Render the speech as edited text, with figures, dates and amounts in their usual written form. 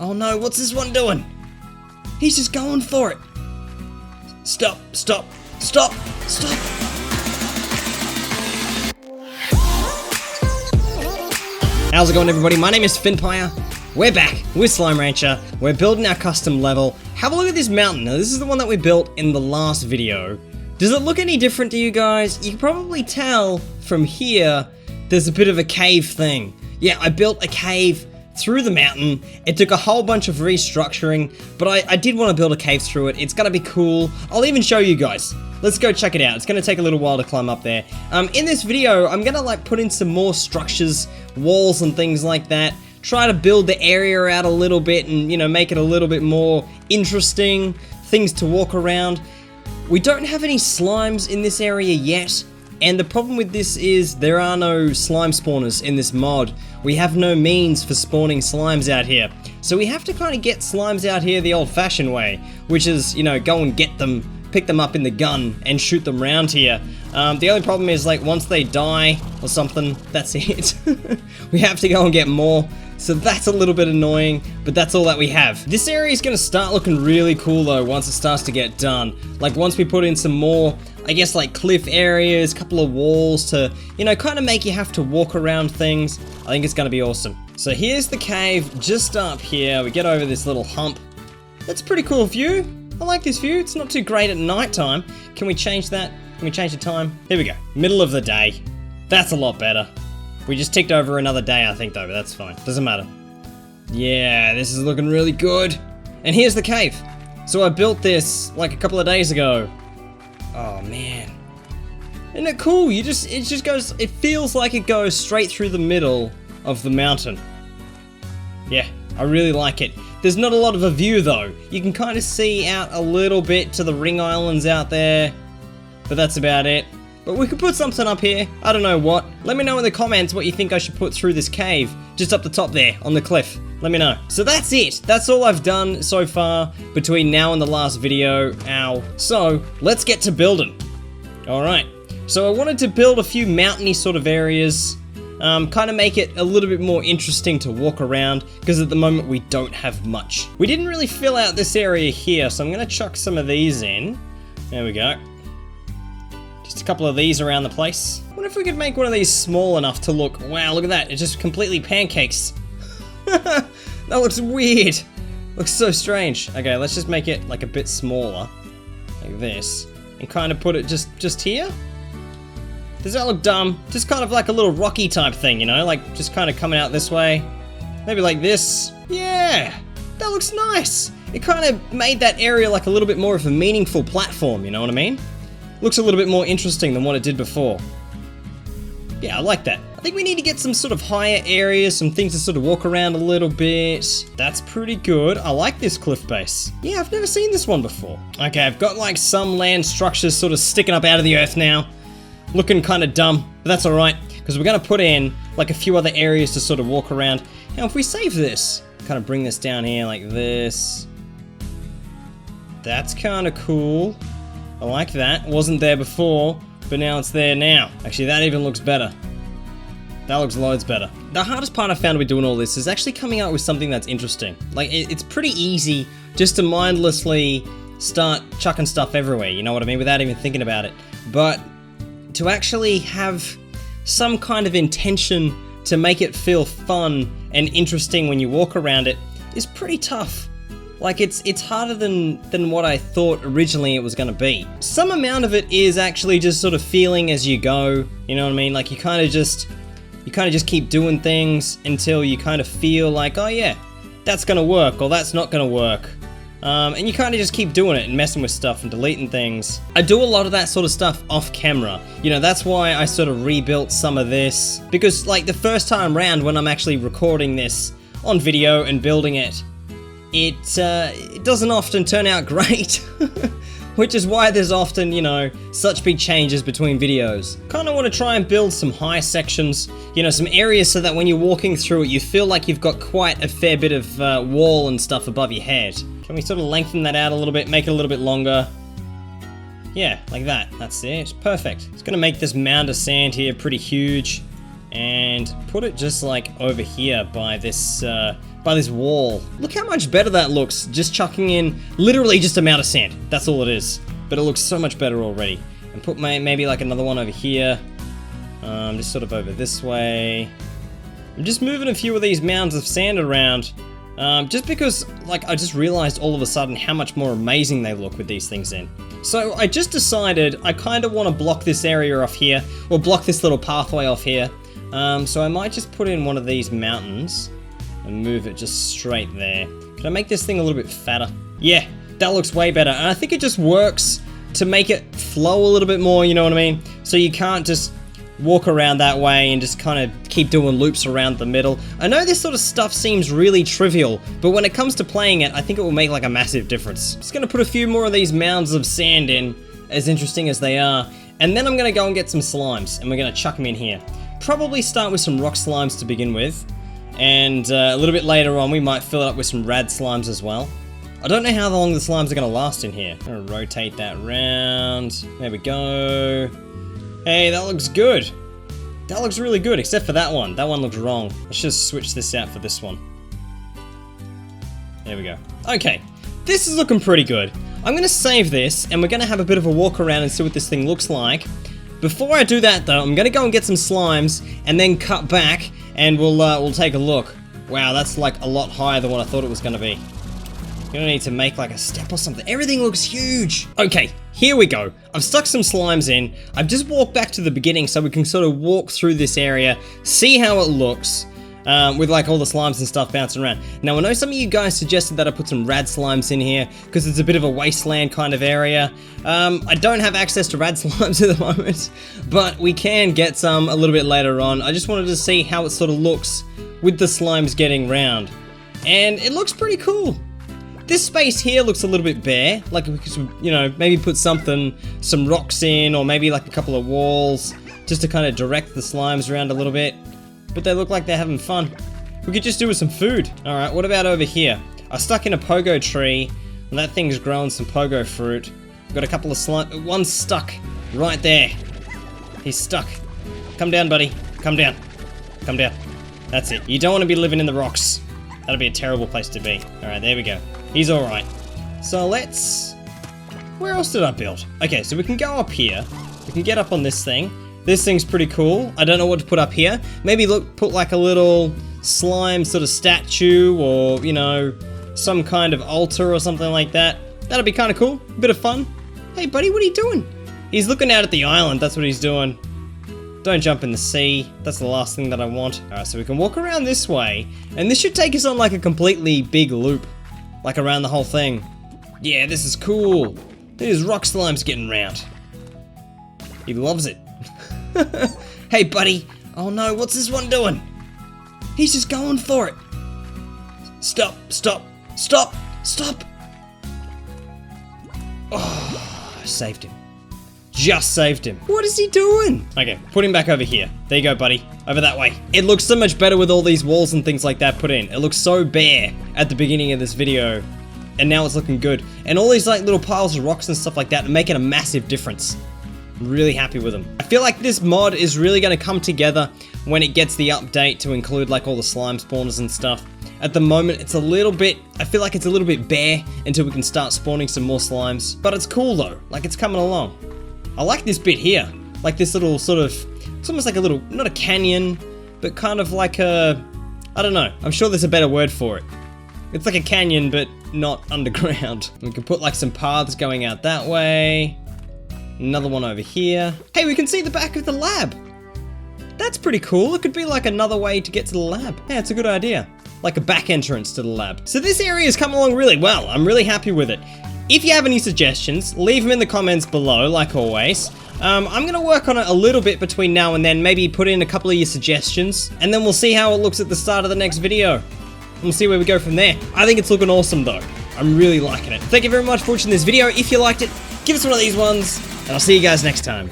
Oh no, what's this one doing? He's just going for it. Stop, stop, stop, stop. How's it going, everybody? My name is Fynnpire. We're back with Slime Rancher. We're building our custom level. Have a look at this mountain. Now, this is the one that we built in the last video. Does it look any different to you guys? You can probably tell from here, there's a bit of a cave thing. Yeah, I built a cave through the mountain. It took a whole bunch of restructuring, but I did want to build a cave through it. It's gonna be cool. I'll even show you guys. Let's go check it out. It's gonna take a little while to climb up there. In this video, I'm gonna like put in some more structures, walls and things like that. Try to build the area out a little bit and, you know, make it a little bit more interesting, things to walk around. We don't have any slimes in this area yet, and the problem with this is there are no slime spawners in this mod. We have no means for spawning slimes out here. So we have to kind of get slimes out here the old-fashioned way, which is, you know, go and get them, pick them up in the gun, and shoot them around here. The only problem is, like, once they die or something, that's it. We have to go and get more. So that's a little bit annoying, but that's all that we have. This area is going to start looking really cool though once it starts to get done. Like once we put in some more, I guess, like cliff areas, a couple of walls to, you know, kind of make you have to walk around things. I think it's going to be awesome. So here's the cave just up here. We get over this little hump. That's a pretty cool view. I like this view. It's not too great at night time. Can we change that? Can we change the time? Here we go. Middle of the day. That's a lot better. We just ticked over another day, I think, though, but that's fine. Doesn't matter. Yeah, this is looking really good. And here's the cave. So I built this like a couple of days ago. Oh, man. Isn't it cool? It just goes, it feels like it goes straight through the middle of the mountain. Yeah, I really like it. There's not a lot of a view, though. You can kind of see out a little bit to the ring islands out there, but that's about it. But we could put something up here. I don't know what. Let me know in the comments what you think I should put through this cave. Just up the top there, on the cliff. Let me know. So that's it. That's all I've done so far between now and the last video. Ow. So, let's get to building. Alright. So I wanted to build a few mountainy sort of areas. Kind of make it a little bit more interesting to walk around, because at the moment we don't have much. We didn't really fill out this area here, so I'm going to chuck some of these in. There we go. Just a couple of these around the place. I wonder if we could make one of these small enough to look... Wow, look at that. It just completely pancakes. That looks weird. Looks so strange. Okay, let's just make it like a bit smaller. Like this. And kind of put it just here. Does that look dumb? Just kind of like a little rocky type thing, you know? Like just kind of coming out this way. Maybe like this. Yeah! That looks nice. It kind of made that area like a little bit more of a meaningful platform, you know what I mean? Looks a little bit more interesting than what it did before. Yeah, I like that. I think we need to get some sort of higher areas, some things to sort of walk around a little bit. That's pretty good. I like this cliff base. Yeah, I've never seen this one before. Okay, I've got like some land structures sort of sticking up out of the earth now. Looking kind of dumb, but that's alright, because we're going to put in like a few other areas to sort of walk around. Now, if we save this, kind of bring this down here like this. That's kind of cool. I like that. Wasn't there before, but now it's there now. Actually, that even looks better. That looks loads better. The hardest part I found with doing all this is actually coming up with something that's interesting. Like, it's pretty easy just to mindlessly start chucking stuff everywhere, you know what I mean, without even thinking about it. But to actually have some kind of intention to make it feel fun and interesting when you walk around it is pretty tough. Like, it's harder than what I thought originally it was going to be. Some amount of it is actually just sort of feeling as you go, you know what I mean? Like, you kind of just keep doing things until you kind of feel like, oh yeah, that's going to work, or that's not going to work. And you kind of just keep doing it and messing with stuff and deleting things. I do a lot of that sort of stuff off camera. You know, that's why I sort of rebuilt some of this. Because, like, the first time round when I'm actually recording this on video and building it, it doesn't often turn out great, which is why there's often, you know, such big changes between videos. Kind of want to try and build some high sections, you know, some areas so that when you're walking through it, you feel like you've got quite a fair bit of wall and stuff above your head. Can we sort of lengthen that out a little bit, make it a little bit longer? Yeah, like that. That's it. Perfect. It's going to make this mound of sand here pretty huge. And put it just like over here by this by this wall. Look how much better that looks, just chucking in literally just a amount of sand. That's all it is. But it looks so much better already. And put maybe like another one over here. Just sort of over this way. I'm just moving a few of these mounds of sand around. Just because, like, I just realized all of a sudden how much more amazing they look with these things in. So I just decided I kind of want to block this area off here, or block this little pathway off here. So I might just put in one of these mountains and move it just straight there. Can I make this thing a little bit fatter? Yeah, that looks way better. And I think it just works to make it flow a little bit more, you know what I mean? So you can't just walk around that way and just kind of keep doing loops around the middle. I know this sort of stuff seems really trivial, but when it comes to playing it, I think it will make like a massive difference. Just gonna put a few more of these mounds of sand in, as interesting as they are, and then I'm gonna go and get some slimes, and we're gonna chuck them in here. Probably start with some rock slimes to begin with, and a little bit later on we might fill it up with some rad slimes as well. I don't know how long the slimes are gonna last in here. I'm gonna rotate that round. There we go. Hey, that looks good. That looks really good, except for that one. That one looks wrong. Let's just switch this out for this one. There we go. Okay, this is looking pretty good. I'm gonna save this, and we're gonna have a bit of a walk around and see what this thing looks like. Before I do that though, I'm gonna go and get some slimes, and then cut back, and we'll take a look. Wow, that's like a lot higher than what I thought it was gonna be. Gonna need to make like a step or something. Everything looks huge. Okay, here we go. I've stuck some slimes in. I've just walked back to the beginning so we can sort of walk through this area, see how it looks, with like all the slimes and stuff bouncing around. Now I know some of you guys suggested that I put some rad slimes in here because it's a bit of a wasteland kind of area. I don't have access to rad slimes at the moment, but we can get some a little bit later on. I just wanted to see how it sort of looks with the slimes getting round. And it looks pretty cool. This space here looks a little bit bare, like we could, you know, maybe put some rocks in, or maybe like a couple of walls, just to kind of direct the slimes around a little bit. But they look like they're having fun. We could just do with some food. Alright, what about over here? I stuck in a pogo tree, and that thing's growing some pogo fruit. Got a couple of slime, one's stuck, right there. He's stuck. Come down, buddy, come down. Come down. That's it, you don't want to be living in the rocks. That'd be a terrible place to be. Alright, there we go. He's alright. So let's... Where else did I build? Okay, so we can go up here. We can get up on this thing. This thing's pretty cool. I don't know what to put up here. Maybe put like a little slime sort of statue, or, you know, some kind of altar or something like that. That'd be kind of cool. A bit of fun. Hey buddy, what are you doing? He's looking out at the island. That's what he's doing. Don't jump in the sea. That's the last thing that I want. Alright, so we can walk around this way, and this should take us on like a completely big loop. Like around the whole thing. Yeah, this is cool. There's rock slimes getting round. He loves it. Hey buddy. Oh no, what's this one doing? He's just going for it. Stop, stop, stop, stop. Oh, I saved him. Just saved him. What is he doing? Okay, put him back over here. There you go, buddy. Over that way. It looks so much better with all these walls and things like that put in. It looks so bare at the beginning of this video, and now it's looking good. And all these like little piles of rocks and stuff like that are making a massive difference. I'm really happy with them. I feel like this mod is really going to come together when it gets the update to include like all the slime spawners and stuff. At the moment, it's a little bit, I feel like it's a little bit bare until we can start spawning some more slimes. But it's cool though, like it's coming along. I like this bit here, like this little sort of, it's almost like a little, not a canyon, but kind of like a, I don't know, I'm sure there's a better word for it. It's like a canyon, but not underground. We can put like some paths going out that way. Another one over here. Hey, we can see the back of the lab. That's pretty cool. It could be like another way to get to the lab. Yeah, it's a good idea. Like a back entrance to the lab. So this area has come along really well. I'm really happy with it. If you have any suggestions, leave them in the comments below, like always. I'm going to work on it a little bit between now and then, maybe put in a couple of your suggestions, and then we'll see how it looks at the start of the next video. We'll see where we go from there. I think it's looking awesome though. I'm really liking it. Thank you very much for watching this video. If you liked it, give us one of these ones, and I'll see you guys next time.